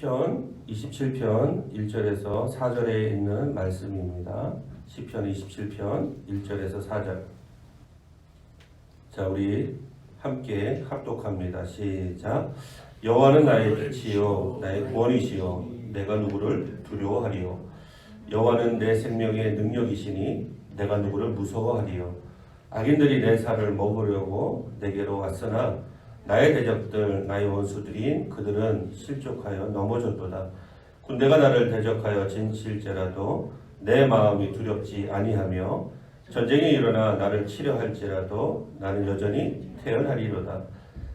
시편 27편 1절에서 4절에 있는 말씀입니다. 시편 27편 1절에서 4절. 자, 우리 함께 합독합니다. 시작. 여호와는 나의 빛이요 나의 구원이시요 내가 누구를 두려워하리요. 여호와는 내 생명의 능력이시니 내가 누구를 무서워하리요. 악인들이 내 살을 먹으려고 내게로 왔으나 나의 대적들 나의 원수들인 그들은 실족하여 넘어졌도다. 군대가 나를 대적하여 진칠지라도 내 마음이 두렵지 아니하며 전쟁이 일어나 나를 치려 할지라도 나는 여전히 태어나리로다.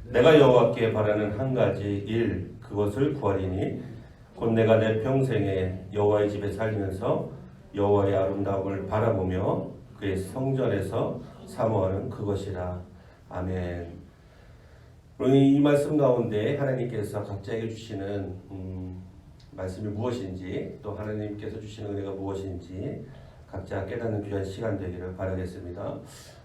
내가 여호와께 바라는 한 가지 일 그것을 구하리니 곧 내가 내 평생에 여호와의 집에 살면서 여호와의 아름다움을 바라보며 그의 성전에서 사모하는 그것이라. 아멘. 이 말씀 가운데 하나님께서 각자에게 주시는 말씀이 무엇인지, 또 하나님께서 주시는 은혜가 무엇인지 각자 깨닫는 귀한 시간 되기를 바라겠습니다.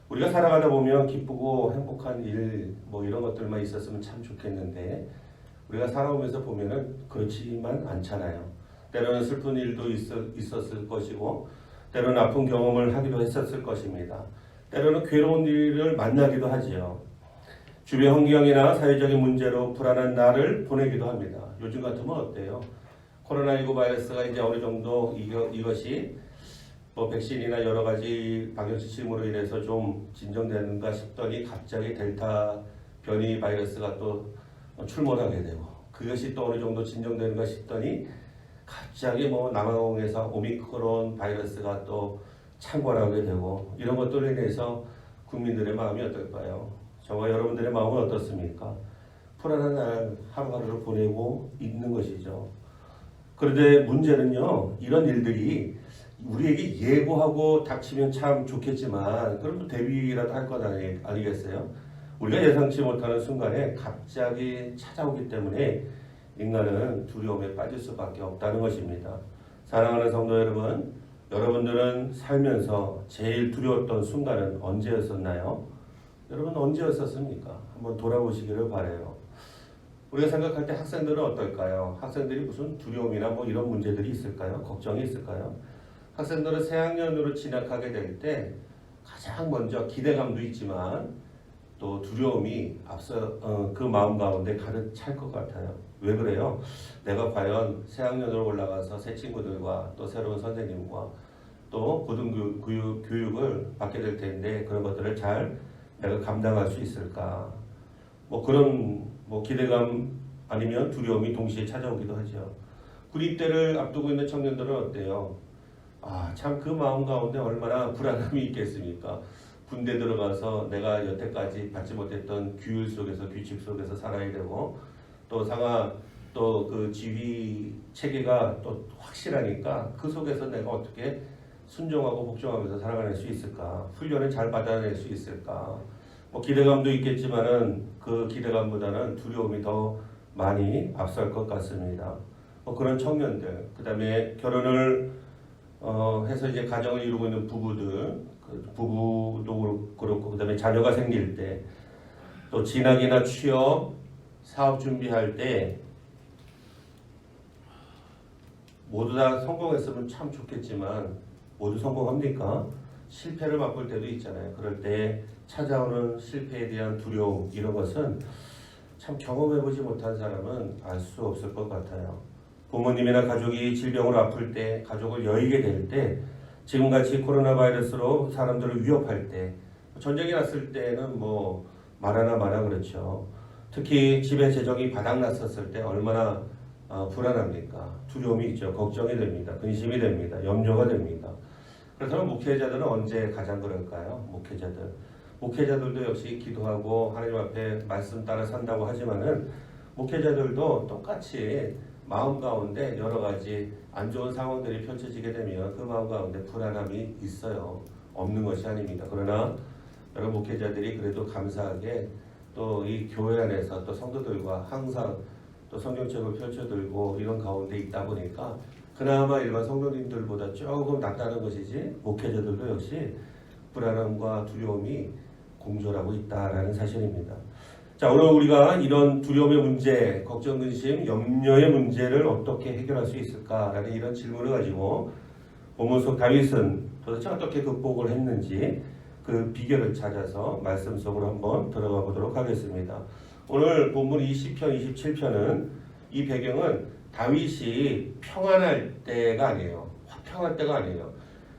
우리가 살아가다 보면 기쁘고 행복한 일 이런 것들만 있었으면 참 좋겠는데 우리가 살아오면서 보면은 그렇지만 않잖아요. 때로는 슬픈 일도 있었을 것이고 때로는 아픈 경험을 하기도 했었을 것입니다. 때로는 괴로운 일을 만나기도 하지요. 주변 환경이나 사회적인 문제로 불안한 날을 보내기도 합니다. 요즘 같으면 어때요? 코로나19 바이러스가 이제 어느 정도 이것이 백신이나 여러 가지 방역 시스템으로 인해서 좀 진정되는가 싶더니 갑자기 델타 변이 바이러스가 또 출몰하게 되고 그것이 또 어느 정도 진정되는가 싶더니 갑자기 남아공에서 오미크론 바이러스가 또 창궐하게 되고 이런 것들로 인해서 국민들의 마음이 어떨까요? 저와 여러분들의 마음은 어떻습니까? 불안한 날 하루하루를 보내고 있는 것이죠. 그런데 문제는요, 이런 일들이 우리에게 예고하고 닥치면 참 좋겠지만 그럼 또 대비라도 할 것 아니겠어요? 우리가 예상치 못하는 순간에 갑자기 찾아오기 때문에 인간은 두려움에 빠질 수밖에 없다는 것입니다. 사랑하는 성도 여러분, 여러분들은 살면서 제일 두려웠던 순간은 언제였었나요? 여러분 언제였었습니까? 한번 돌아보시기를 바라요. 우리가 생각할 때 학생들은 어떨까요? 학생들이 무슨 두려움이나 이런 문제들이 있을까요? 걱정이 있을까요? 학생들은 새학년으로 진학하게 될 때 가장 먼저 기대감도 있지만 또 두려움이 앞서 그 마음 가운데 가득 찰 것 같아요. 왜 그래요? 내가 과연 새학년으로 올라가서 새 친구들과 또 새로운 선생님과 또 고등교육을 받게 될 텐데 그런 것들을 잘 내가 감당할 수 있을까? 그런 기대감 아니면 두려움이 동시에 찾아오기도 하죠. 군입대를 앞두고 있는 청년들은 어때요? 참 그 마음 가운데 얼마나 불안함이 있겠습니까? 군대 들어가서 내가 여태까지 받지 못했던 규율 속에서 규칙 속에서 살아야 되고 또 그 지휘 체계가 또 확실하니까 그 속에서 내가 어떻게 순종하고 복종하면서 살아갈 수 있을까? 훈련을 잘 받아낼 수 있을까? 기대감도 있겠지만은 그 기대감보다는 두려움이 더 많이 앞설 것 같습니다. 그런 청년들, 그 다음에 결혼을 해서 이제 가정을 이루고 있는 부부들, 부부도 그렇고, 그 다음에 자녀가 생길 때, 또 진학이나 취업, 사업 준비할 때 모두 다 성공했으면 참 좋겠지만 모두 성공합니까? 실패를 맛볼 때도 있잖아요. 그럴 때 찾아오는 실패에 대한 두려움 이런 것은 참 경험해보지 못한 사람은 알 수 없을 것 같아요. 부모님이나 가족이 질병으로 아플 때, 가족을 여의게 될 때, 지금같이 코로나 바이러스로 사람들을 위협할 때, 전쟁이 났을 때는 말하나 마나 그렇죠. 특히 집에 재정이 바닥났었을 때 얼마나 불안합니까? 두려움이 있죠. 걱정이 됩니다. 근심이 됩니다. 염려가 됩니다. 그렇다면 목회자들은 언제 가장 그럴까요? 목회자들도 역시 기도하고 하나님 앞에 말씀 따라 산다고 하지만은 목회자들도 똑같이 마음 가운데 여러 가지 안 좋은 상황들이 펼쳐지게 되면 그 마음 가운데 불안함이 있어요. 없는 것이 아닙니다. 그러나 여러 목회자들이 그래도 감사하게 또 이 교회 안에서 또 성도들과 항상 또 성경책을 펼쳐들고 이런 가운데 있다 보니까 그나마 일반 성도님들보다 조금 낫다는 것이지 목회자들도 역시 불안함과 두려움이 공존하고 있다라는 사실입니다. 자, 오늘 우리가 이런 두려움의 문제, 걱정, 근심, 염려의 문제를 어떻게 해결할 수 있을까라는 이런 질문을 가지고 본문 속 다윗은 도대체 어떻게 극복을 했는지 그 비결을 찾아서 말씀 속으로 한번 들어가 보도록 하겠습니다. 오늘 본문 20편, 27편은 이 배경은 다윗이 평안할 때가 아니에요. 화평할 때가 아니에요.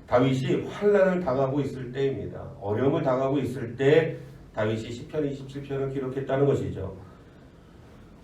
다윗이 환난을 당하고 있을 때입니다. 어려움을 당하고 있을 때 다윗이 10편, 27편을 기록했다는 것이죠.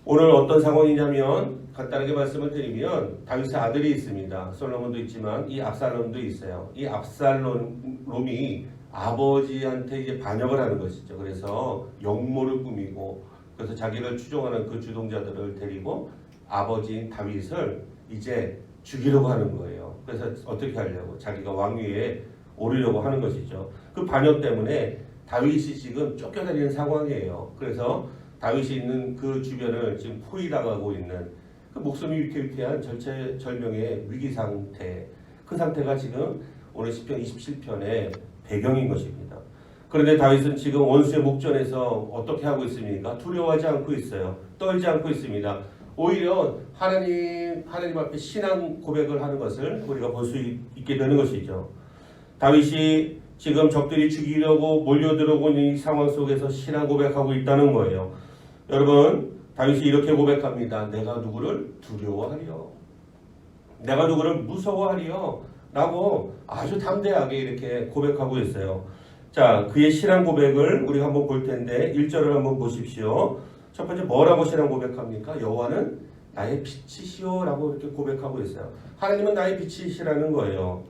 오늘 어떤 상황이냐면 간단하게 말씀을 드리면 다윗의 아들이 있습니다. 솔로몬도 있지만 이 압살롬도 있어요. 이 압살롬이 아버지한테 이제 반역을 하는 것이죠. 그래서 역모를 꾸미고 그래서 자기를 추종하는 그 주동자들을 데리고 아버지인 다윗을 이제 죽이려고 하는 거예요. 그래서 어떻게 하려고? 자기가 왕위에 오르려고 하는 것이죠. 그 반역 때문에 다윗이 지금 쫓겨다니는 상황이에요. 그래서 다윗이 있는 그 주변을 지금 포위당하고 있는 그 목숨이 위태위태한 절체절명의 위기 상태, 그 상태가 지금 오늘 10편 27편의 배경인 것입니다. 그런데 다윗은 지금 원수의 목전에서 어떻게 하고 있습니까? 두려워하지 않고 있어요. 떨지 않고 있습니다. 오히려 하나님 앞에 신앙 고백을 하는 것을 우리가 볼 수 있게 되는 것이죠. 다윗이 지금 적들이 죽이려고 몰려들어오고 있는 이 상황 속에서 신앙 고백하고 있다는 거예요. 여러분, 다윗이 이렇게 고백합니다. 내가 누구를 두려워하리요? 내가 누구를 무서워하리요? 라고 아주 담대하게 이렇게 고백하고 있어요. 자, 그의 신앙 고백을 우리가 한번 볼 텐데 1절을 한번 보십시오. 첫 번째 뭐라고 신앙 고백합니까? 여호와는 나의 빛이시오 라고 이렇게 고백하고 있어요. 하나님은 나의 빛이시라는 거예요.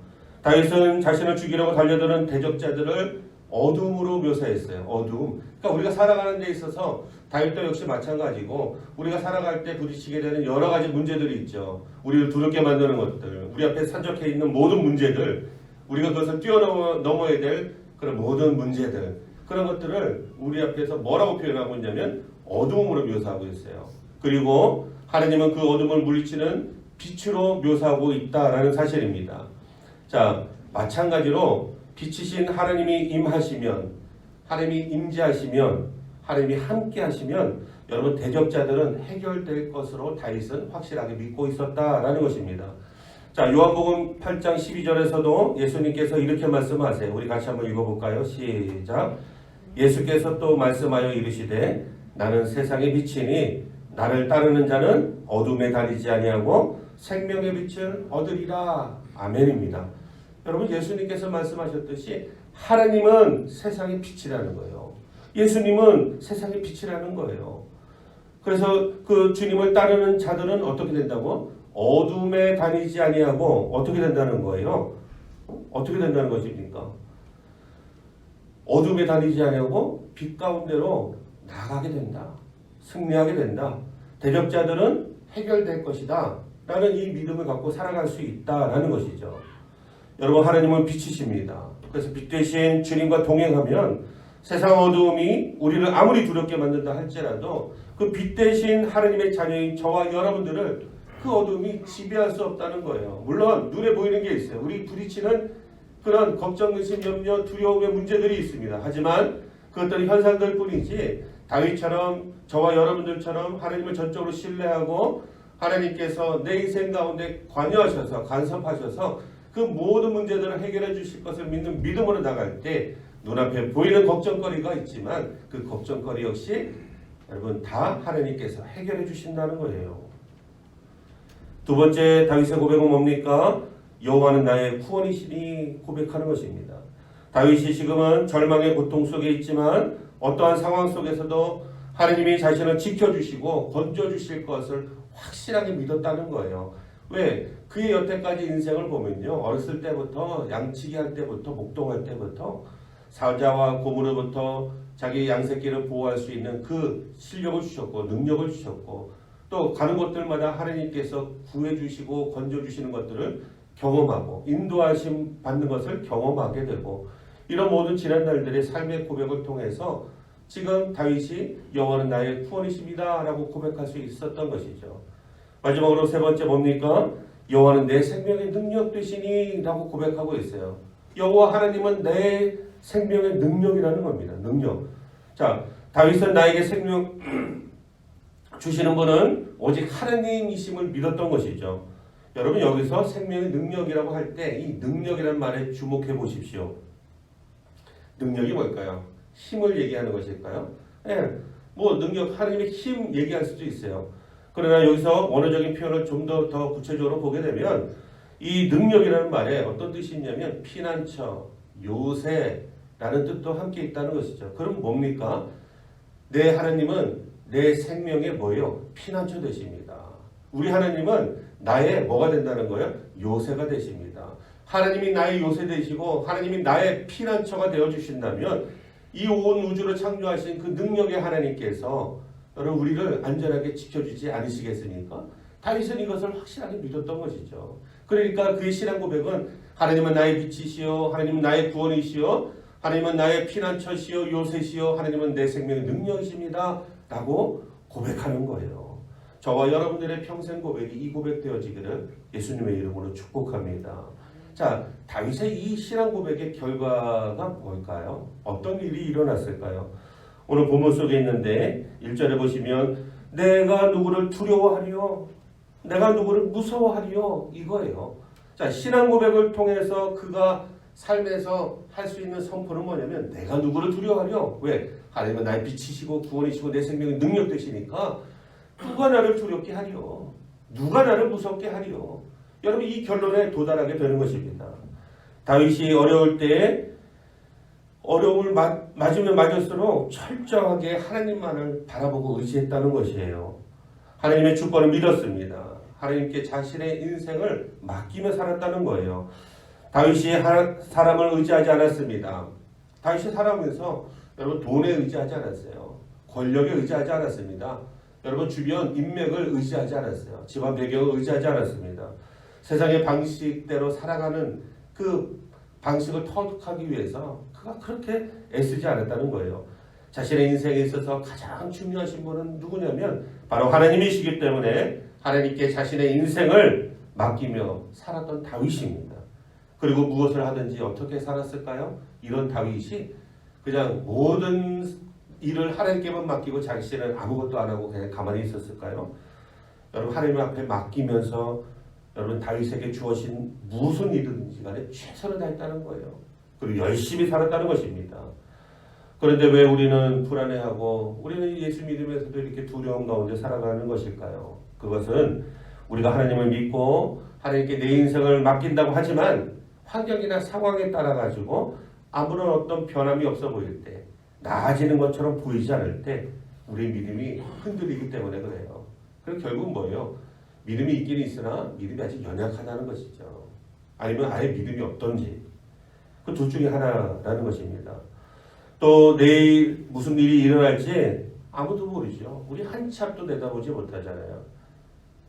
다윗은 자신을 죽이려고 달려드는 대적자들을 어둠으로 묘사했어요. 어둠. 그러니까 우리가 살아가는 데 있어서 다윗도 역시 마찬가지고 우리가 살아갈 때 부딪히게 되는 여러 가지 문제들이 있죠. 우리를 두렵게 만드는 것들, 우리 앞에 산적해 있는 모든 문제들, 우리가 그것을 뛰어넘어야 될 그런 모든 문제들, 그런 것들을 우리 앞에서 뭐라고 표현하고 있냐면 어둠으로 묘사하고 있어요. 그리고 하나님은 그 어둠을 물리치는 빛으로 묘사하고 있다라는 사실입니다. 자, 마찬가지로 빛이신 하나님이 임하시면, 하나님이 임재하시면, 하나님이 함께 하시면 여러분 대적자들은 해결될 것으로 다윗은 확실하게 믿고 있었다라는 것입니다. 자, 요한복음 8장 12절에서도 예수님께서 이렇게 말씀하세요. 우리 같이 한번 읽어볼까요? 시작. 예수께서 또 말씀하여 이르시되 나는 세상의 빛이니 나를 따르는 자는 어둠에 다니지 아니하고 생명의 빛을 얻으리라. 아멘입니다. 여러분, 예수님께서 말씀하셨듯이 하나님은 세상의 빛이라는 거예요. 예수님은 세상의 빛이라는 거예요. 그래서 그 주님을 따르는 자들은 어떻게 된다고? 어둠에 다니지 아니하고 어떻게 된다는 거예요? 어떻게 된다는 것입니까? 어둠에 다니지 아니하고 빛 가운데로 나가게 된다. 승리하게 된다. 대적자들은 해결될 것이다. 라는 이 믿음을 갖고 살아갈 수 있다라는 것이죠. 여러분, 하나님은 빛이십니다. 그래서 빛 대신 주님과 동행하면 세상 어두움이 우리를 아무리 두렵게 만든다 할지라도 그 빛 대신 하나님의 자녀인 저와 여러분들을 그 어두움이 지배할 수 없다는 거예요. 물론 눈에 보이는 게 있어요. 우리 부딪히는 그런 걱정, 근심, 염려, 두려움의 문제들이 있습니다. 하지만 그것들은 현상들 뿐이지 다윗처럼 저와 여러분들처럼 하나님을 전적으로 신뢰하고 하나님께서 내 인생 가운데 관여하셔서 간섭하셔서 그 모든 문제들을 해결해 주실 것을 믿는 믿음으로 나갈 때 눈앞에 보이는 걱정거리가 있지만 그 걱정거리 역시 여러분 다 하나님께서 해결해 주신다는 거예요. 두 번째 다윗의 고백은 뭡니까? 여호와는 나의 구원이시니 고백하는 것입니다. 다윗이 지금은 절망의 고통 속에 있지만 어떠한 상황 속에서도 하나님이 자신을 지켜주시고 건져주실 것을 확실하게 믿었다는 거예요. 왜? 그의 여태까지 인생을 보면요. 어렸을 때부터 양치기 할 때부터 목동할 때부터 사자와 곰으로부터 자기 양새끼를 보호할 수 있는 그 실력을 주셨고 능력을 주셨고 또 가는 곳들마다 하나님께서 구해주시고 건져주시는 것들을 경험하고 인도하심 받는 것을 경험하게 되고 이런 모든 지난 날들의 삶의 고백을 통해서 지금 다윗이 여호와는 나의 구원이십니다 라고 고백할 수 있었던 것이죠. 마지막으로 세 번째 뭡니까? 여호와는 내 생명의 능력 되시니 라고 고백하고 있어요. 여호와 하나님은 내 생명의 능력이라는 겁니다. 능력. 자, 다윗은 나에게 생명 주시는 분은 오직 하나님이심을 믿었던 것이죠. 여러분 여기서 생명의 능력이라고 할 때 이 능력이라는 말에 주목해 보십시오. 능력이 뭘까요? 힘을 얘기하는 것일까요? 예, 뭐 능력, 하나님의 힘 얘기할 수도 있어요. 그러나 여기서 원어적인 표현을 좀 더 구체적으로 보게 되면 이 능력이라는 말에 어떤 뜻이 있냐면 피난처, 요새라는 뜻도 함께 있다는 것이죠. 그럼 뭡니까? 내 하나님은 내 생명의 뭐예요? 피난처 되십니다. 우리 하나님은 나의 뭐가 된다는 거예요? 요새가 되십니다. 하나님이 나의 요새 되시고 하나님이 나의 피난처가 되어주신다면 이 온 우주를 창조하신 그 능력의 하나님께서 여러분 우리를 안전하게 지켜주지 않으시겠습니까? 다윗은 이것을 확실하게 믿었던 것이죠. 그러니까 그의 신앙 고백은 하나님은 나의 빛이시요 하나님은 나의 구원이시요 하나님은 나의 피난처시요 요새시요 하나님은 내 생명의 능력이십니다 라고 고백하는 거예요. 저와 여러분들의 평생 고백이 이 고백되어지기를 예수님의 이름으로 축복합니다. 자, 다윗의 이 신앙 고백의 결과가 뭘까요? 어떤 일이 일어났을까요? 오늘 본문 속에 있는데 1절에 보시면 내가 누구를 두려워하리요? 내가 누구를 무서워하리요? 이거예요. 자, 신앙 고백을 통해서 그가 삶에서 할 수 있는 선포는 뭐냐면 내가 누구를 두려워하리요? 왜? 하나님은 나의 빛이시고 구원이시고 내 생명의 능력 되시니까 누가 나를 두렵게 하리요? 누가 나를 무섭게 하리요? 여러분 이 결론에 도달하게 되는 것입니다. 다윗이 어려울 때 어려움을 맞으면 맞을수록 철저하게 하나님만을 바라보고 의지했다는 것이에요. 하나님의 주권을 믿었습니다. 하나님께 자신의 인생을 맡기며 살았다는 거예요. 다윗이 사람을 의지하지 않았습니다. 다윗이 살아가면서 여러분 돈에 의지하지 않았어요. 권력에 의지하지 않았습니다. 여러분 주변 인맥을 의지하지 않았어요. 집안 배경을 의지하지 않았습니다. 세상의 방식대로 살아가는 그 방식을 터득하기 위해서 그가 그렇게 애쓰지 않았다는 거예요. 자신의 인생에 있어서 가장 중요하신 분은 누구냐면 바로 하나님이시기 때문에 하나님께 자신의 인생을 맡기며 살았던 다윗입니다. 그리고 무엇을 하든지 어떻게 살았을까요? 이런 다윗이 그냥 모든 일을 하나님께만 맡기고 자신은 아무것도 안 하고 그냥 가만히 있었을까요? 여러분 하나님 앞에 맡기면서 여러분 다윗에게 주어진 무슨 일이든지 간에 최선을 다했다는 거예요. 그리고 열심히 살았다는 것입니다. 그런데 왜 우리는 불안해하고 우리는 예수 믿으면서도 이렇게 두려움 가운데 살아가는 것일까요? 그것은 우리가 하나님을 믿고 하나님께 내 인생을 맡긴다고 하지만 환경이나 상황에 따라 가지고 아무런 어떤 변함이 없어 보일 때 나아지는 것처럼 보이지 않을 때 우리의 믿음이 흔들리기 때문에 그래요. 그럼 결국 뭐예요? 믿음이 있긴 있으나 믿음이 아직 연약하다는 것이죠. 아니면 아예 믿음이 없던지 그 둘 중에 하나라는 것입니다. 또 내일 무슨 일이 일어날지 아무도 모르죠. 우리 한 치 앞도 내다보지 못하잖아요.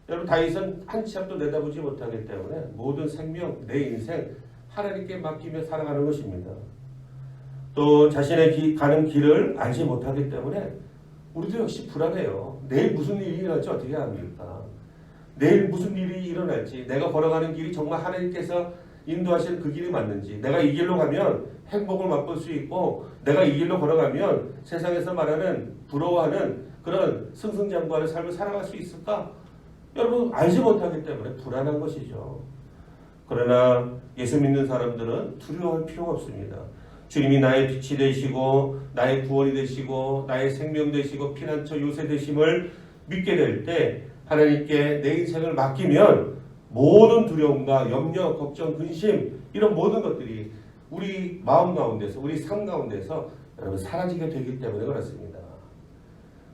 여러분 다윗은 한 치 앞도 내다보지 못하기 때문에 모든 생명, 내 인생 하나님께 맡기며 살아가는 것입니다. 또 자신의 가는 길을 알지 못하기 때문에 우리도 역시 불안해요. 내일 무슨 일이 일어날지 어떻게 합니까? 내일 무슨 일이 일어날지, 내가 걸어가는 길이 정말 하나님께서 인도하시는 그 길이 맞는지, 내가 이 길로 가면 행복을 맛볼 수 있고 내가 이 길로 걸어가면 세상에서 말하는 부러워하는 그런 승승장구하는 삶을 살아갈 수 있을까? 여러분 알지 못하기 때문에 불안한 것이죠. 그러나 예수 믿는 사람들은 두려워할 필요가 없습니다. 주님이 나의 빛이 되시고 나의 구원이 되시고 나의 생명 되시고 피난처 요새 되심을 믿게 될 때 하나님께 내 인생을 맡기면 모든 두려움과 염려, 걱정, 근심 이런 모든 것들이 우리 마음 가운데서 우리 삶 가운데서 여러분 사라지게 되기 때문에 그렇습니다.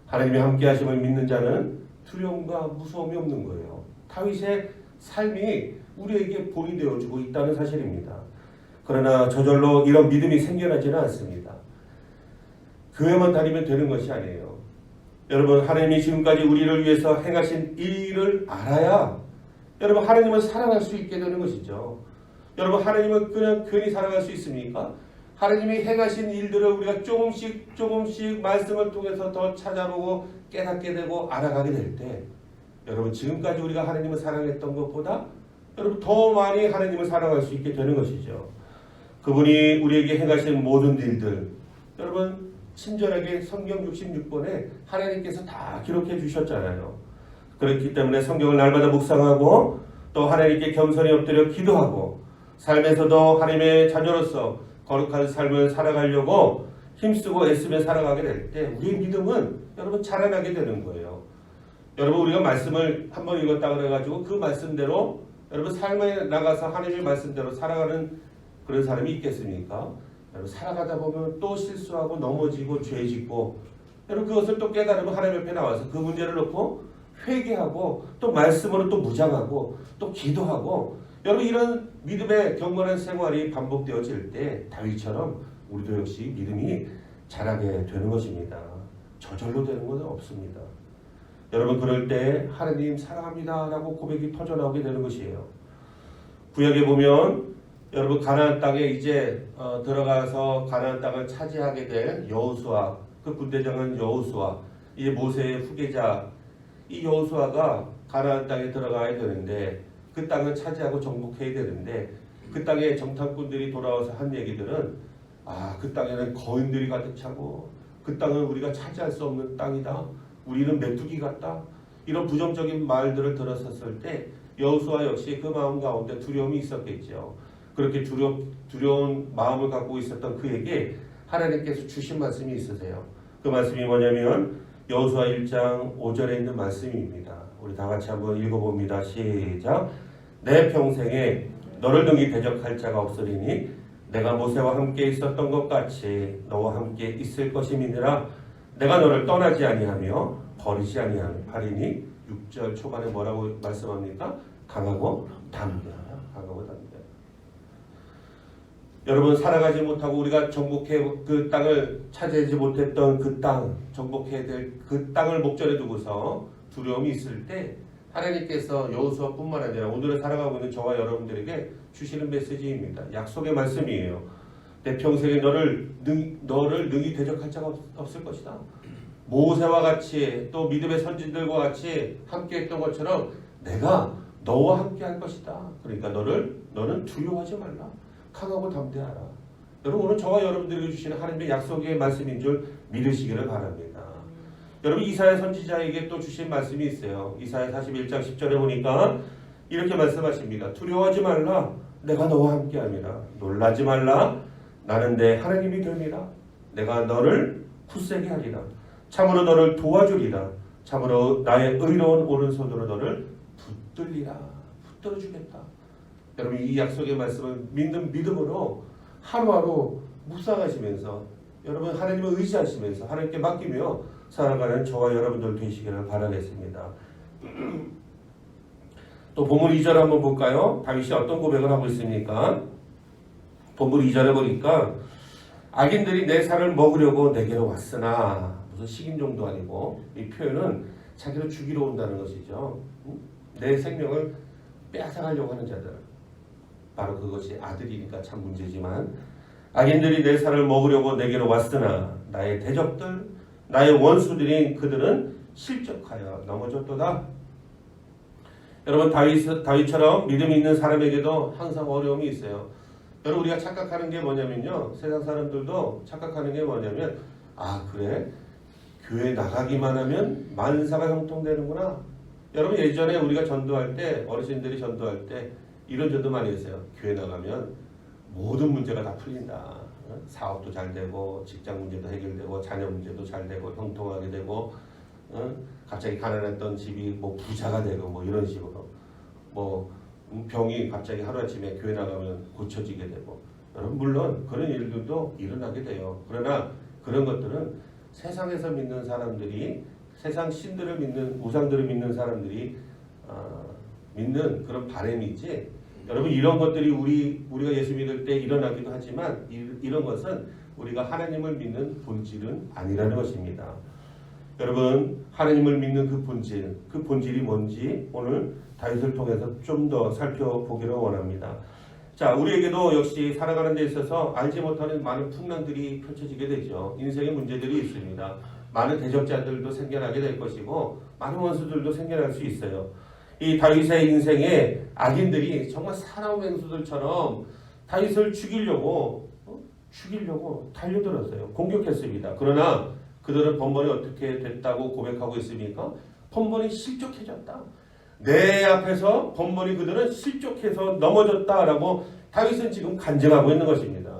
하나님의 함께 하심을 믿는 자는 두려움과 무서움이 없는 거예요. 다윗의 삶이 우리에게 본이 되어주고 있다는 사실입니다. 그러나 저절로 이런 믿음이 생겨나지는 않습니다. 교회만 다니면 되는 것이 아니에요. 여러분 하나님이 지금까지 우리를 위해서 행하신 일을 알아야 여러분 하나님을 사랑할 수 있게 되는 것이죠. 여러분 하나님은 그냥 괜히 사랑할 수 있습니까? 하나님이 행하신 일들을 우리가 조금씩 말씀을 통해서 더 찾아보고 깨닫게 되고 알아가게 될 때 여러분 지금까지 우리가 하나님을 사랑했던 것보다 여러분 더 많이 하나님을 사랑할 수 있게 되는 것이죠. 그분이 우리에게 행하신 모든 일들 여러분 친절하게 성경 66권에 하나님께서 다 기록해 주셨잖아요. 그렇기 때문에 성경을 날마다 묵상하고 또 하나님께 겸손히 엎드려 기도하고 삶에서도 하나님의 자녀로서 거룩한 삶을 살아가려고 힘쓰고 애쓰며 살아가게 될 때 우리의 믿음은 여러분 자라나게 되는 거예요. 여러분 우리가 말씀을 한번 읽었다 그래가지고 그 말씀대로 여러분 삶에 나가서 하나님의 말씀대로 살아가는 그런 사람이 있겠습니까? 여러분 살아가다 보면 또 실수하고 넘어지고 죄 짓고 여러분 그것을 또 깨달으면 하나님 옆에 나와서 그 문제를 놓고 회개하고 또 말씀으로 또 무장하고 또 기도하고 여러분 이런 믿음의 경건한 생활이 반복되어질 때 다윗처럼 우리도 역시 믿음이 자라게 되는 것입니다. 저절로 되는 것은 없습니다. 여러분 그럴 때 하나님 사랑합니다 라고 고백이 터져나오게 되는 것이에요. 구약에 보면 여러분 가나안 땅에 이제 들어가서 가나안 땅을 차지하게 된 여호수아, 그 군대장은 여호수아, 이제 모세의 후계자 이 여호수아가 가나안 땅에 들어가야 되는데 그 땅을 차지하고 정복해야 되는데 그 땅에 정탐꾼들이 돌아와서 한 얘기들은 그 땅에는 거인들이 가득 차고 그 땅은 우리가 차지할 수 없는 땅이다. 우리는 메뚜기 같다. 이런 부정적인 말들을 들었었을 때 여호수아 역시 그 마음 가운데 두려움이 있었겠죠. 그렇게 두려운 마음을 갖고 있었던 그에게 하나님께서 주신 말씀이 있으세요. 그 말씀이 뭐냐면 여호수아 1장 5절에 있는 말씀입니다. 우리 다 같이 한번 읽어봅니다. 시작. 내 평생에 너를 능히 대적할 자가 없으리니 내가 모세와 함께 있었던 것 같이 너와 함께 있을 것임이니라. 내가 너를 떠나지 아니하며 버리지 아니하리니 6절 초반에 뭐라고 말씀합니까? 강하고 담대하라. 강하고 담대하라. 여러분 살아가지 못하고 우리가 정복해 그 땅을 차지하지 못했던 그 땅, 정복해야 될 그 땅을 목전에 두고서 두려움이 있을 때 하나님께서 여호수아뿐만 아니라 오늘을 살아가고 있는 저와 여러분들에게 주시는 메시지입니다. 약속의 말씀이에요. 내 평생에 너를 능히 대적할 자가 없을 것이다. 모세와 같이 또 믿음의 선진들과 같이 함께했던 것처럼 내가 너와 함께할 것이다. 그러니까 너는 두려워하지 말라. 강하고 담대하라. 여러분 오늘 저와 여러분들에게 주시는 하나님의 약속의 말씀인 줄 믿으시기를 바랍니다. 여러분 이사야 선지자에게 또 주신 말씀이 있어요. 이사야 41장 10절에 보니까 이렇게 말씀하십니다. 두려워하지 말라. 내가 너와 함께함이라. 놀라지 말라. 나는 내 하나님이 됨이라. 내가 너를 굳세게 하리라. 참으로 너를 도와주리라. 참으로 나의 의로운 오른손으로 너를 붙들리라. 붙들어 주겠다. 여러분 이 약속의 말씀을 믿는 믿음으로 하루하루 묵상하시면서 여러분 하나님을 의지하시면서 하나님께 맡기며 살아가는 저와 여러분들 되시기를 바라겠습니다. 또 본문 2절 한번 볼까요? 다윗이 어떤 고백을 하고 있습니까? 본문 2절에 보니까 악인들이 내 살을 먹으려고 내게로 왔으나 무슨 식인종도 아니고 이 표현은 자기를 죽이러 온다는 것이죠. 내 생명을 빼앗아가려고 하는 자들 바로 그것이 아들이니까 참 문제지만 악인들이 내 살을 먹으려고 내게로 왔으나 나의 대적들 나의 원수들인 그들은 실족하여 넘어졌도다. 여러분 다윗처럼 믿음이 있는 사람에게도 항상 어려움이 있어요. 여러분 우리가 착각하는 게 뭐냐면요. 세상 사람들도 착각하는 게 뭐냐면 그래? 교회 나가기만 하면 만사가 형통되는구나. 여러분 예전에 우리가 전도할 때 어르신들이 전도할 때 이런 전도 많이 했어요. 교회 나가면 모든 문제가 다 풀린다. 사업도 잘 되고 직장 문제도 해결되고 자녀 문제도 잘 되고 형통하게 되고 갑자기 가난했던 집이 뭐 부자가 되고 뭐 이런 식으로 뭐 병이 갑자기 하루아침에 교회 나가면 고쳐지게 되고 여러분 물론 그런 일들도 일어나게 돼요. 그러나 그런 것들은 세상에서 믿는 사람들이 세상 신들을 믿는 우상들을 믿는 사람들이 믿는 그런 바람이지 여러분 이런 것들이 우리가 예수 믿을 때 일어나기도 하지만 이런 것은 우리가 하나님을 믿는 본질은 아니라는 것입니다. 여러분 하나님을 믿는 그 본질이 뭔지 오늘 다윗을 통해서 좀 더 살펴보기를 원합니다. 자, 우리에게도 역시 살아가는 데 있어서 알지 못하는 많은 풍랑들이 펼쳐지게 되죠. 인생의 문제들이 있습니다. 많은 대적자들도 생겨나게 될 것이고 많은 원수들도 생겨날 수 있어요. 이 다윗의 인생에 악인들이 정말 사나운 맹수들처럼 다윗을 죽이려고 죽이려고 달려들었어요. 공격했습니다. 그러나 그들은 번번이 어떻게 됐다고 고백하고 있습니까? 번번이 실족해졌다. 내 앞에서 번번이 그들은 실족해서 넘어졌다라고 다윗은 지금 간증하고 있는 것입니다.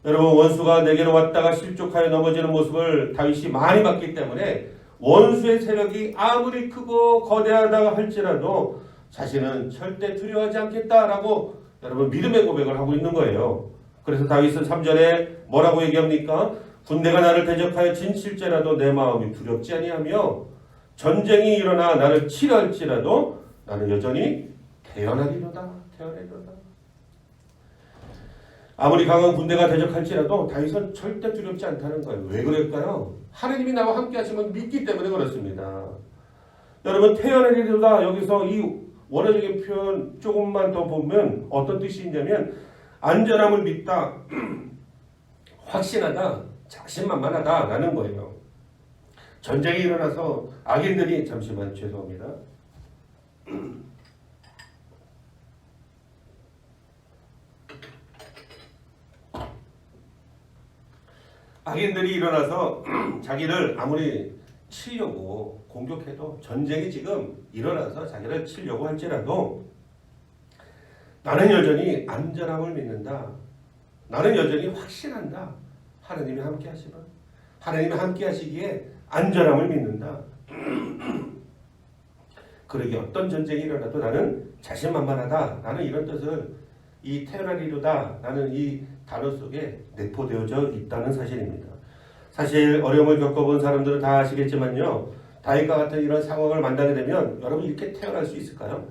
여러분, 원수가 내게로 왔다가 실족하여 넘어지는 모습을 다윗이 많이 봤기 때문에 원수의 세력이 아무리 크고 거대하다 할지라도 자신은 절대 두려워하지 않겠다라고 여러분 믿음의 고백을 하고 있는 거예요. 그래서 다윗은 3절에 뭐라고 얘기합니까? 군대가 나를 대적하여 진칠지라도 내 마음이 두렵지 아니하며 전쟁이 일어나 나를 치할지라도 나는 여전히 태어나리로다. 아무리 강한 군대가 대적할지라도 다윗은 절대 두렵지 않다는 거예요. 왜 그럴까요? 하나님이 나와 함께 하시면 믿기 때문에 그렇습니다. 여러분, 태어나리로다, 여기서 이 원어적인 표현 조금만 더 보면 어떤 뜻이 있냐면 안전함을 믿다, 확신하다, 자신만만하다 라는 거예요. 전쟁이 일어나서 악인들이, 잠시만 죄송합니다. 악인들이 일어나서 자기를 아무리 치려고 공격해도, 전쟁이 지금 일어나서 자기를 치려고 할지라도 나는 여전히 안전함을 믿는다. 나는 여전히 확신한다. 하나님이 함께 하시면, 하나님이 함께 하시기에 안전함을 믿는다. 그러기에 어떤 전쟁이 일어나도 나는 자신만만하다. 나는 이런 뜻을 이 태어나리로다 라는 이 단어 속에 내포되어져 있다는 사실입니다. 사실 어려움을 겪어본 사람들은 다 아시겠지만요, 다윗과 같은 이런 상황을 만나게 되면 여러분 이렇게 태어날 수 있을까요?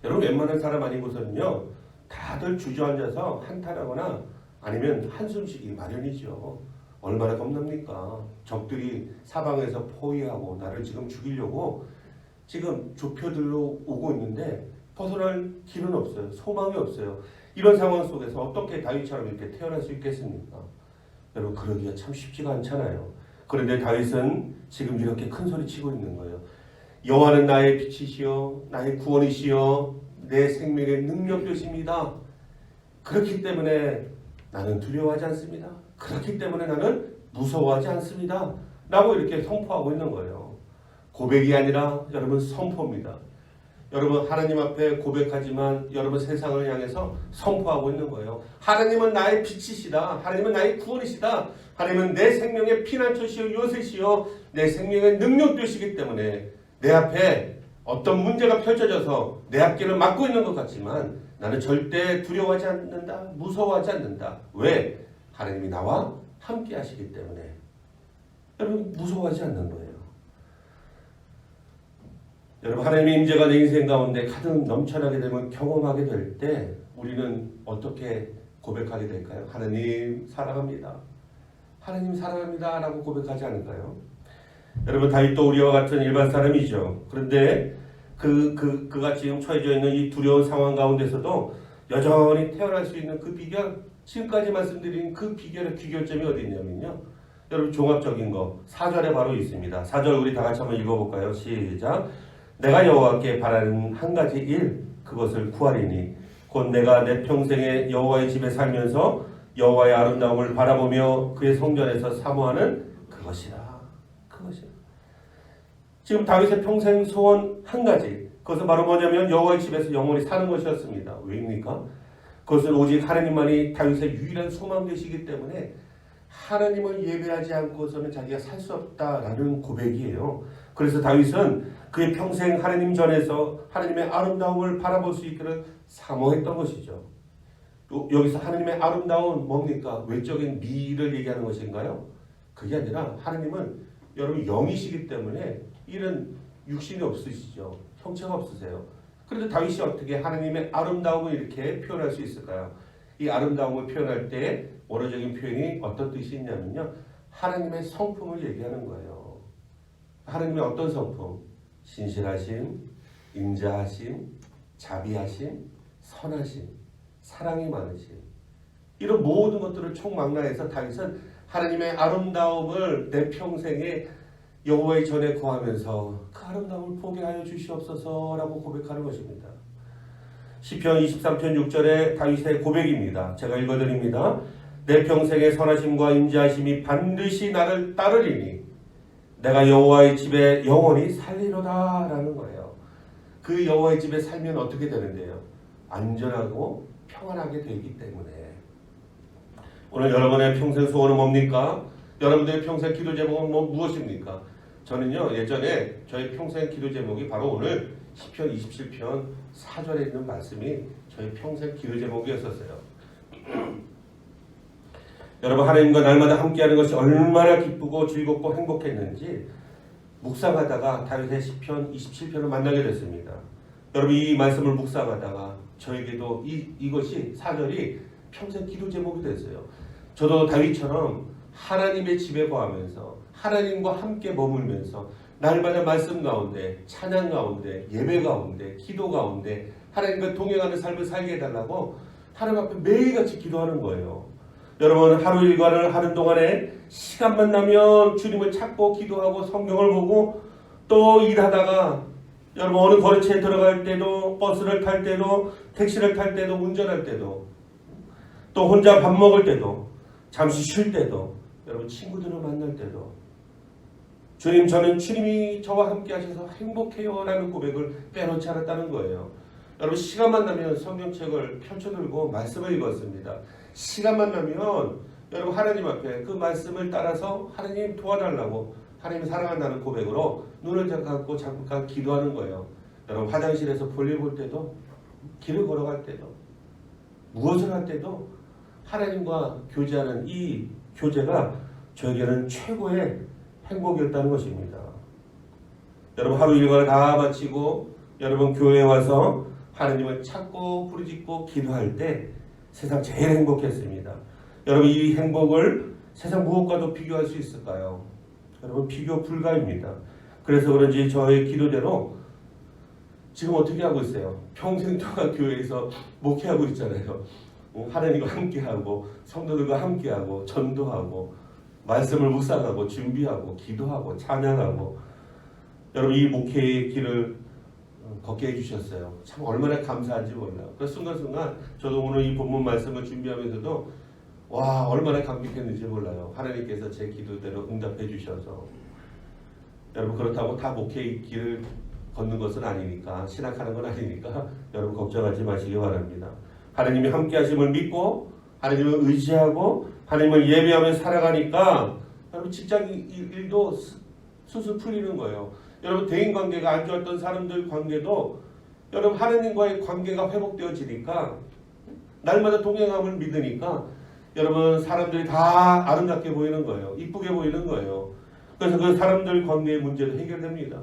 여러분, 웬만한 사람 아니고서는요 다들 주저앉아서 한탄하거나 아니면 한숨 쉬기 마련이죠. 얼마나 겁납니까? 적들이 사방에서 포위하고 나를 지금 죽이려고 지금 좁혀들러 오고 있는데 벗어날 길은 없어요. 소망이 없어요. 이런 상황 속에서 어떻게 다윗처럼 이렇게 태어날 수 있겠습니까? 여러분, 그러기가 참 쉽지가 않잖아요. 그런데 다윗은 지금 이렇게 큰 소리 치고 있는 거예요. 여호와는 나의 빛이시여 나의 구원이시여 내 생명의 능력 되십니다. 그렇기 때문에 나는 두려워하지 않습니다. 그렇기 때문에 나는 무서워하지 않습니다. 라고 이렇게 선포하고 있는 거예요. 고백이 아니라 여러분 선포입니다. 여러분, 하나님 앞에 고백하지만 여러분 세상을 향해서 선포하고 있는 거예요. 하나님은 나의 빛이시다. 하나님은 나의 구원이시다. 하나님은 내 생명의 피난처시요 요새시요 내 생명의 능력 되시기 때문에 내 앞에 어떤 문제가 펼쳐져서 내 앞길을 막고 있는 것 같지만 나는 절대 두려워하지 않는다. 무서워하지 않는다. 왜? 하나님이 나와 함께 하시기 때문에. 여러분, 무서워하지 않는 거예요. 여러분, 하나님의 임재가 내 인생 가운데 가득 넘쳐나게 되면, 경험하게 될 때 우리는 어떻게 고백하게 될까요? 하나님 사랑합니다. 하나님 사랑합니다 라고 고백하지 않을까요? 여러분, 다윗도 우리와 같은 일반 사람이죠. 그런데 그가 지금 처해져 있는 이 두려운 상황 가운데서도 여전히 태어날 수 있는 그 비결, 지금까지 말씀드린 그 비결의 귀결점이 어디 있냐면요, 여러분 종합적인 거 4절에 바로 있습니다. 4절 우리 다 같이 한번 읽어볼까요? 시작. 내가 여호와께 바라는 한 가지 일, 그것을 구하리니 곧 내가 내 평생에 여호와의 집에 살면서 여호와의 아름다움을 바라보며 그의 성전에서 사모하는 그것이라. 지금 다윗의 평생 소원 한 가지, 그것은 바로 뭐냐면 여호와의 집에서 영원히 사는 것이었습니다. 왜입니까? 그것은 오직 하나님만이 다윗의 유일한 소망 되시기 때문에 하나님을 예배하지 않고서는 자기가 살 수 없다라는 고백이에요. 그래서 다윗은 그의 평생 하나님 전에서 하나님의 아름다움을 바라볼 수 있기를 사모했던 것이죠. 여기서 하나님의 아름다움은 뭡니까? 외적인 미를 얘기하는 것인가요? 그게 아니라 하나님은 여러분 영이시기 때문에 이런 육신이 없으시죠. 형체가 없으세요. 그런데 다윗이 어떻게 하나님의 아름다움을 이렇게 표현할 수 있을까요? 이 아름다움을 표현할 때 원어적인 표현이 어떤 뜻이 있냐면요, 하나님의 성품을 얘기하는 거예요. 하나님의 어떤 성품? 신실하심, 인자하심, 자비하심, 선하심, 사랑이 많으심, 이런 모든 것들을 총망라해서 다윗은 하나님의 아름다움을 내 평생에 여호와의 전에 구하면서 그 아름다움을 보게 하여 주시옵소서라고 고백하는 것입니다. 시편 23편 6절에 다윗의 고백입니다. 제가 읽어드립니다. 내 평생의 선하심과 인자하심이 반드시 나를 따르리니 내가 여호와의 집에 영원히 살리로다 라는 거예요. 그 여호와의 집에 살면 어떻게 되는데요? 안전하고 평안하게 되기 때문에. 오늘 여러분의 평생 소원은 뭡니까? 여러분들의 평생 기도 제목은 무엇입니까? 저는요, 예전에 저의 평생 기도 제목이 바로 오늘 시편 27편 4절에 있는 말씀이 저의 평생 기도 제목이었었어요. 여러분, 하나님과 날마다 함께하는 것이 얼마나 기쁘고 즐겁고 행복했는지 묵상하다가 다윗의 시편 27편을 만나게 됐습니다. 여러분, 이 말씀을 묵상하다가 저에게도 이것이 4절이 평생 기도 제목이 됐어요. 저도 다윗처럼 하나님의 집에 거하면서 하나님과 함께 머물면서 날마다 말씀 가운데, 찬양 가운데, 예배 가운데, 기도 가운데 하나님과 동행하는 삶을 살게 해달라고 하나님 앞에 매일같이 기도하는 거예요. 여러분, 하루 일과를 하는 동안에 시간만 나면 주님을 찾고 기도하고 성경을 보고 또 일하다가 여러분 어느 거리차에 들어갈 때도 버스를 탈 때도 택시를 탈 때도 운전할 때도 또 혼자 밥 먹을 때도 잠시 쉴 때도 여러분 친구들을 만날 때도 주님, 저는 주님이 저와 함께 하셔서 행복해요 라는 고백을 빼놓지 않았다는 거예요. 여러분, 시간만 나면 성경책을 펼쳐들고 말씀을 읽었습니다. 시간만 나면 여러분 하나님 앞에 그 말씀을 따라서 하나님 도와달라고 하나님 사랑한다는 고백으로 눈을 감고 잠깐 기도하는 거예요. 여러분, 화장실에서 볼일 볼 때도 길을 걸어갈 때도 무엇을 할 때도 하나님과 교제하는 이 교제가 저에게는 최고의 행복이었다는 것입니다. 여러분, 하루 일과를 다 마치고 여러분 교회에 와서 하나님을 찾고 부르짖고 기도할 때 세상 제일 행복했습니다. 여러분, 이 행복을 세상 무엇과도 비교할 수 있을까요? 여러분, 비교 불가입니다. 그래서 그런지 저의 기도대로 지금 어떻게 하고 있어요? 평생 동안 교회에서 목회하고 있잖아요. 하나님과 함께하고 성도들과 함께하고 전도하고 말씀을 묵상하고 준비하고 기도하고 찬양하고 여러분, 이 목회의 길을 걷게 해주셨어요. 참 얼마나 감사한지 몰라요. 그 순간순간 저도 오늘 이 본문 말씀을 준비하면서도 와, 얼마나 감격했는지 몰라요. 하나님께서 제 기도대로 응답해 주셔서. 여러분, 그렇다고 다 목회의 길을 걷는 것은 아니니까, 신학하는 건 아니니까 여러분 걱정하지 마시기 바랍니다. 하나님이 함께 하심을 믿고 하나님을 의지하고 하나님을 예배하며 살아가니까 여러분 직장 일도 수술 풀리는 거예요. 여러분, 대인관계가 안 좋았던 사람들 관계도 여러분 하나님과의 관계가 회복되어지니까 날마다 동행함을 믿으니까 여러분 사람들이 다 아름답게 보이는 거예요. 이쁘게 보이는 거예요. 그래서 그 사람들 관계의 문제도 해결됩니다.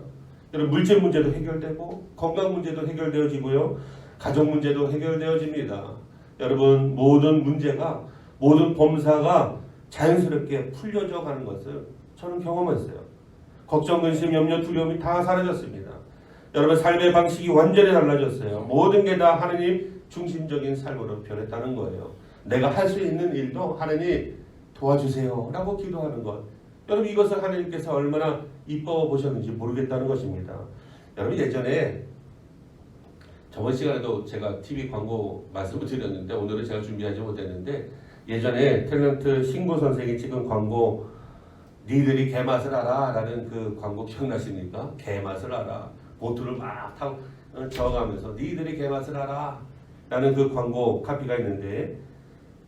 여러분, 물질 문제도 해결되고 건강 문제도 해결되어지고요. 가족 문제도 해결되어집니다. 여러분, 모든 문제가 모든 범사가 자연스럽게 풀려져 가는 것을 저는 경험했어요. 걱정, 근심, 염려, 두려움이 다 사라졌습니다. 여러분, 삶의 방식이 완전히 달라졌어요. 모든 게 다 하나님 중심적인 삶으로 변했다는 거예요. 내가 할 수 있는 일도 하나님 도와주세요 라고 기도하는 것. 여러분, 이것을 하나님께서 얼마나 이뻐 보셨는지 모르겠다는 것입니다. 여러분, 예전에 저번 시간에도 제가 TV 광고 말씀을 드렸는데 오늘은 제가 준비하지 못했는데 예전에 탤런트 신고 선생이 찍은 광고 니들이 개맛을 알아 라는 그 광고 기억나십니까? 개맛을 알아. 보트를 막 타고 저어가면서 니들이 개맛을 알아 라는 그 광고 카피가 있는데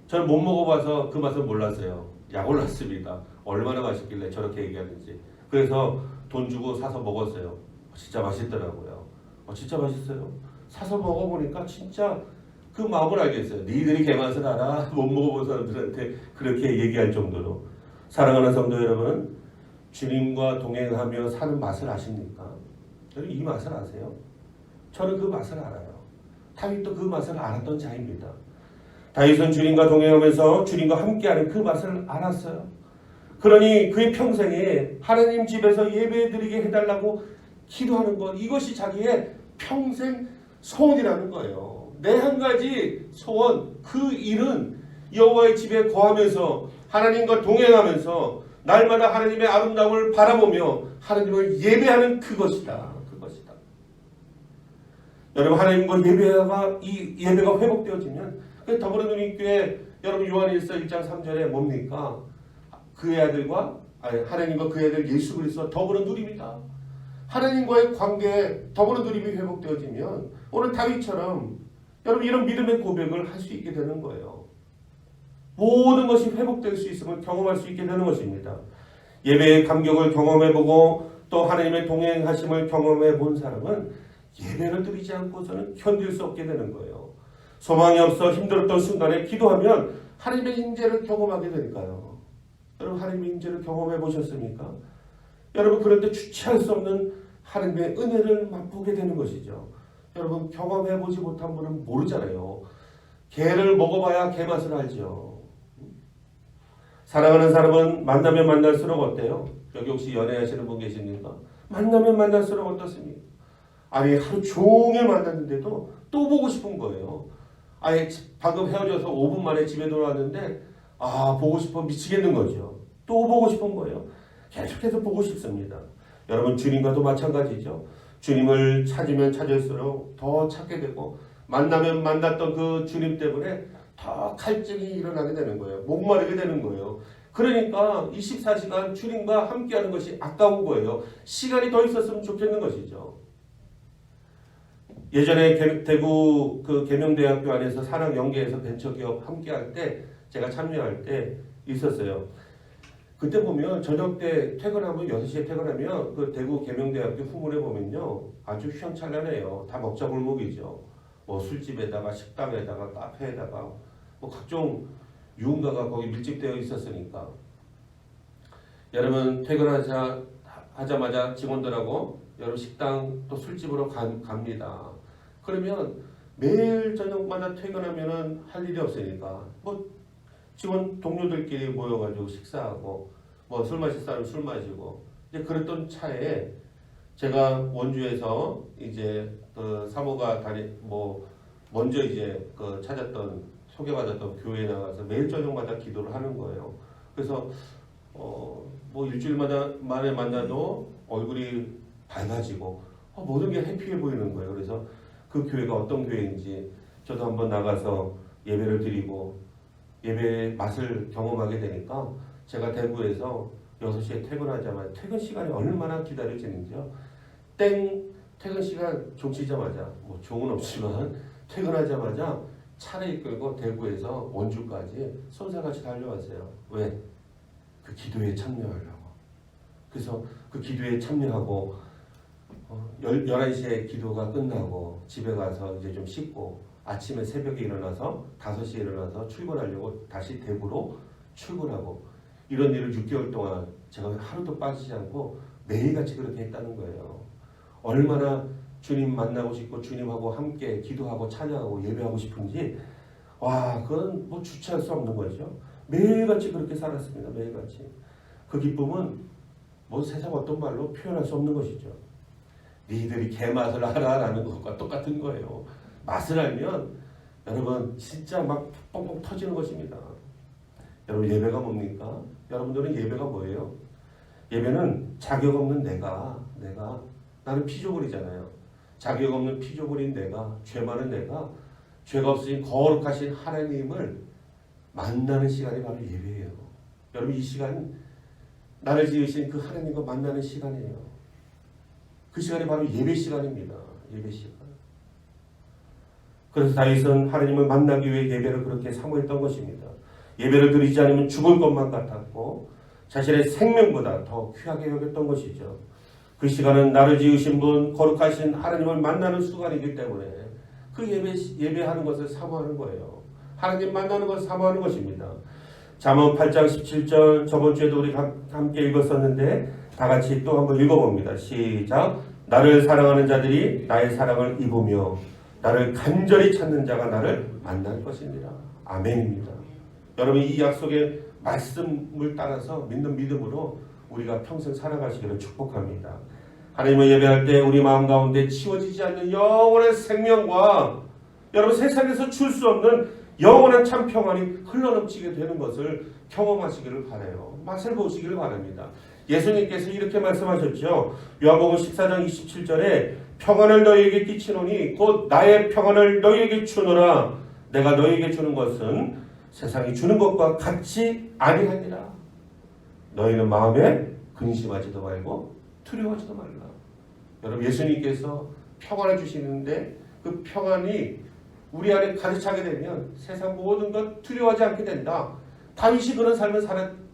저는 못 먹어봐서 그 맛을 몰랐어요. 약 올랐습니다. 얼마나 맛있길래 저렇게 얘기하는지. 그래서 돈 주고 사서 먹었어요. 진짜 맛있더라고요. 진짜 맛있어요. 사서 먹어보니까 진짜 그 마음을 알겠어요. 니들이 개맛을 알아. 못 먹어본 사람들한테 그렇게 얘기할 정도로. 사랑하는 성도 여러분, 주님과 동행하며 사는 맛을 아십니까? 여러분, 이 맛을 아세요? 저는 그 맛을 알아요. 다윗도 그 맛을 알았던 자입니다. 다윗은 주님과 동행하면서 주님과 함께하는 그 맛을 알았어요. 그러니 그의 평생에 하나님 집에서 예배드리게 해달라고 기도하는 것, 이것이 자기의 평생 소원이라는 거예요. 내 한 가지 소원, 그 일은 여호와의 집에 거하면서 하나님과 동행하면서 날마다 하나님의 아름다움을 바라보며 하나님을 예배하는 그것이다. 그것이다. 여러분 하나님과 예배가 이 예배가 회복되어지면 그 더불어누리교회 여러분 요한일서 1장 3절에 뭡니까? 그의 아들과 하나님과 그의 아들 예수 그리스도와 더불어 누립니다. 하나님과의 관계에 더불어 누림이 회복되어지면 오늘 다윗처럼 여러분 이런 믿음의 고백을 할 수 있게 되는 거예요. 모든 것이 회복될 수 있음을 경험할 수 있게 되는 것입니다. 예배의 감격을 경험해보고 또 하나님의 동행하심을 경험해본 사람은 예배를 드리지 않고서는 견딜 수 없게 되는 거예요. 소망이 없어 힘들었던 순간에 기도하면 하나님의 임재를 경험하게 되니까요. 여러분 하나님의 임재를 경험해 보셨습니까? 여러분 그럴 때 주체할 수 없는 하나님의 은혜를 맛보게 되는 것이죠. 여러분 경험해 보지 못한 분은 모르잖아요. 게를 먹어봐야 게 맛을 알죠. 사랑하는 사람은 만나면 만날수록 어때요? 여기 혹시 연애하시는 분 계십니까? 만나면 만날수록 어떻습니까? 아니 하루 종일 만났는데도 또 보고 싶은 거예요. 아예 방금 헤어져서 5분 만에 집에 돌아왔는데 보고 싶어 미치겠는 거죠. 또 보고 싶은 거예요. 계속해서 보고 싶습니다. 여러분 주님과도 마찬가지죠. 주님을 찾으면 찾을수록 더 찾게 되고 만나면 만났던 그 주님 때문에 더 갈증이 일어나게 되는 거예요. 목마르게 되는 거예요. 그러니까 24시간 주님과 함께하는 것이 아까운 거예요. 시간이 더 있었으면 좋겠는 것이죠. 예전에 대구 그 계명대학교 안에서 산학연계에서 벤처기업 함께할 때 제가 참여할 때 있었어요. 그때 보면 저녁 때 퇴근하면 6시에 퇴근하면 그 대구 계명대학교 후문에 보면요 아주 휘황찬란해요. 다 먹자 골목이죠. 뭐 술집에다가 식당에다가 카페에다가 뭐 각종 유흥가가 거기 밀집되어 있었으니까 여러분 퇴근하자마자 직원들하고 여러분 식당 또 술집으로 갑니다. 그러면 매일 저녁마다 퇴근하면은 할 일이 없으니까 뭐 직원 동료들끼리 모여가지고 식사하고 뭐 술 마실 사람 술 마시고 이제 그랬던 차에 제가 원주에서 이제 그 사모가 먼저 이제 그 찾았던 소개받았던 교회에 나가서 매일 저녁마다 기도를 하는 거예요. 그래서 뭐 일주일마다 만에 만나도 얼굴이 밝아지고 모든 게 해피해 보이는 거예요. 그래서 그 교회가 어떤 교회인지 저도 한번 나가서 예배를 드리고 예배의 맛을 경험하게 되니까 제가 대구에서 6시에 퇴근하자마자 퇴근 시간이 얼마나 기다려지는지요. 퇴근 시간 종치자마자 뭐 종은 없지만 퇴근하자마자 차를 이끌고 대구에서 원주까지 손살같이 달려왔어요. 왜? 그 기도에 참여하려고. 그래서 그 기도에 참여하고 11시에 기도가 끝나고 집에 가서 이제 좀 씻고 아침에 새벽에 일어나서 5시에 일어나서 출근하려고 다시 대구로 출근하고 이런 일을 6개월 동안 제가 하루도 빠지지 않고 매일같이 그렇게 했다는 거예요. 얼마나 주님 만나고 싶고 주님하고 함께 기도하고 찬양하고 예배하고 싶은지 그건 뭐 주체할 수 없는 거죠. 매일같이 그렇게 살았습니다. 매일같이. 그 기쁨은 뭐 세상 어떤 말로 표현할 수 없는 것이죠. 니들이 개맛을 알아라는 것과 똑같은 거예요. 맛을 알면 여러분 진짜 막 뻥뻥 터지는 것입니다. 여러분 예배가 뭡니까? 여러분들은 예배가 뭐예요? 예배는 자격 없는 나는 피조물이잖아요. 자격 없는 피조물인 죄 많은 죄가 없으신 거룩하신 하나님을 만나는 시간이 바로 예배예요. 여러분 이 시간 나를 지으신 그 하나님과 만나는 시간이에요. 그 시간이 바로 예배 시간입니다. 예배 시간. 그래서 다윗은 하나님을 만나기 위해 예배를 그렇게 사모했던 것입니다. 예배를 드리지 않으면 죽을 것만 같았고 자신의 생명보다 더 귀하게 여겼던 것이죠. 그 시간은 나를 지으신 분 거룩하신 하나님을 만나는 순간이기 때문에 그 예배하는 것을 사모하는 거예요. 하나님 만나는 것을 사모하는 것입니다. 잠언 8장 17절 저번 주에도 우리 함께 읽었었는데 다 같이 또 한번 읽어봅니다. 시작. 나를 사랑하는 자들이 나의 사랑을 입으며 나를 간절히 찾는 자가 나를 만날 것이니라. 아멘입니다. 여러분 이 약속의 말씀을 따라서 믿는 믿음으로 우리가 평생 살아가시기를 축복합니다. 하나님을 예배할 때 우리 마음 가운데 치워지지 않는 영원한 생명과 여러분 세상에서 줄 수 없는 영원한 참 평안이 흘러넘치게 되는 것을 경험하시기를 바라요. 맛을 보시기를 바랍니다. 예수님께서 이렇게 말씀하셨죠. 요한복음 14장 27절에 평안을 너희에게 끼치노니 곧 나의 평안을 너희에게 주노라. 내가 너희에게 주는 것은 세상이 주는 것과 같이 아니하니라. 너희는 마음에 근심하지도 말고 두려워하지도 말라. 여러분, 예수님께서 평안을 주시는데 그 평안이 우리 안에 가득 차게 되면 세상 모든 것 두려워하지 않게 된다. 다윗이 그런 삶을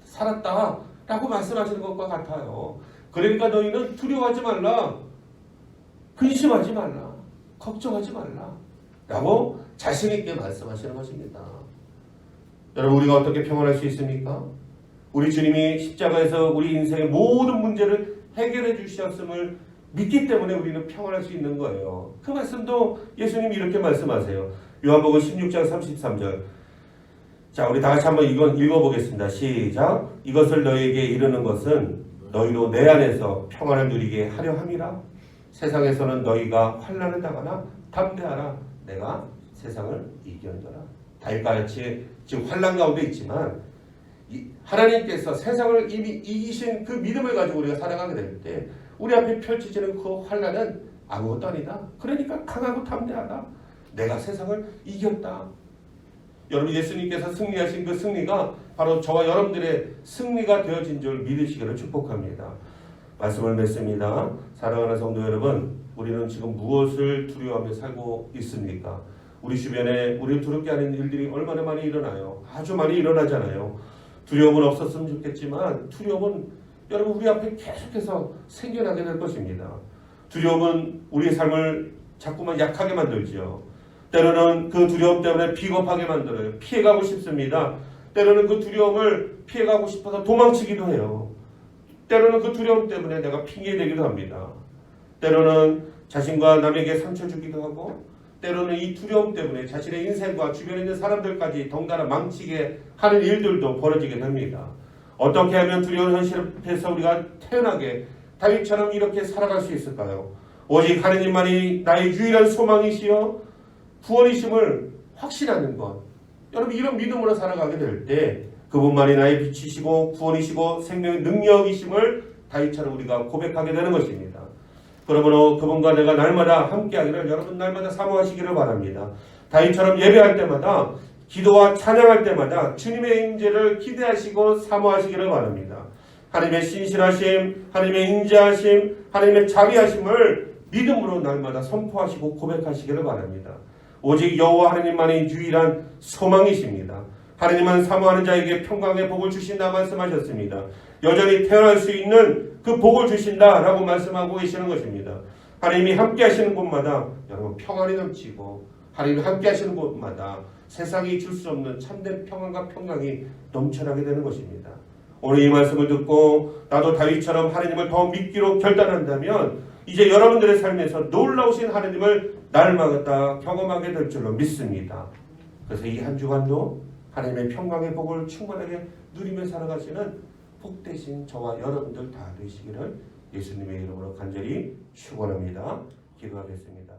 살았다라고 말씀하시는 것과 같아요. 그러니까 너희는 두려워하지 말라. 근심하지 말라. 걱정하지 말라. 라고 자신 있게 말씀하시는 것입니다. 여러분, 우리가 어떻게 평안할 수 있습니까? 우리 주님이 십자가에서 우리 인생의 모든 문제를 해결해 주셨음을 믿기 때문에 우리는 평안할 수 있는 거예요. 그 말씀도 예수님이 이렇게 말씀하세요. 요한복음 16장 33절. 자, 우리 다 같이 한번 이건 읽어보겠습니다. 시작. 이것을 너희에게 이르는 것은 너희로 내 안에서 평안을 누리게 하려 함이라. 세상에서는 너희가 환난을 당하나 담대하라. 내가 세상을 이겼노라. 다윗과 같이 지금 환난 가운데 있지만 하나님께서 세상을 이미 이기신 그 믿음을 가지고 우리가 살아가게 될 때 우리 앞에 펼쳐지는 그 환난은 아무것도 아니다. 그러니까 강하고 담대하다. 내가 세상을 이겼다. 여러분, 예수님께서 승리하신 그 승리가 바로 저와 여러분들의 승리가 되어진 줄 믿으시기를 축복합니다. 말씀을 맺습니다. 사랑하는 성도 여러분, 우리는 지금 무엇을 두려워하며 살고 있습니까? 우리 주변에 우리를 두렵게 하는 일들이 얼마나 많이 일어나요. 아주 많이 일어나잖아요. 두려움은 없었으면 좋겠지만 두려움은 여러분 우리 앞에 계속해서 생겨나게 될 것입니다. 두려움은 우리의 삶을 자꾸만 약하게 만들죠. 때로는 그 두려움 때문에 비겁하게 만들어요. 피해가고 싶습니다. 때로는 그 두려움을 피해가고 싶어서 도망치기도 해요. 때로는 그 두려움 때문에 내가 핑계대기도 합니다. 때로는 자신과 남에게 상처 주기도 하고, 때로는 이 두려움 때문에 자신의 인생과 주변에 있는 사람들까지 덩달아 망치게 하는 일들도 벌어지게 됩니다. 어떻게 하면 두려운 현실 앞에서 우리가 태어나게 다윗처럼 이렇게 살아갈 수 있을까요? 오직 하느님만이 나의 유일한 소망이시여 구원이심을 확신하는 것. 여러분, 이런 믿음으로 살아가게 될 때 그분만이 나의 빛이시고 구원이시고 생명의 능력이심을 다윗처럼 우리가 고백하게 되는 것입니다. 그러므로 그분과 내가 날마다 함께하기를 여러분 날마다 사모하시기를 바랍니다. 다윗처럼 예배할 때마다 기도와 찬양할 때마다 주님의 임재를 기대하시고 사모하시기를 바랍니다. 하나님의 신실하심, 하나님의 인자하심, 하나님의 자비하심을 믿음으로 날마다 선포하시고 고백하시기를 바랍니다. 오직 여호와 하나님만이 유일한 소망이십니다. 하나님은 사모하는 자에게 평강의 복을 주신다 말씀하셨습니다. 여전히 태어날 수 있는 그 복을 주신다라고 말씀하고 계시는 것입니다. 하나님이 함께 하시는 곳마다 여러분 평안이 넘치고, 하나님이 함께 하시는 곳마다 세상이 줄 수 없는 참된 평안과 평강이 넘쳐나게 되는 것입니다. 오늘 이 말씀을 듣고 나도 다윗처럼 하나님을 더 믿기로 결단한다면 이제 여러분들의 삶에서 놀라우신 하나님을 날마다 경험하게 될 줄로 믿습니다. 그래서 이 한 주간도 하나님의 평강의 복을 충만하게 누리며 살아가시는 복되신 저와 여러분들 다 되시기를 예수님의 이름으로 간절히 축원합니다. 기도하겠습니다.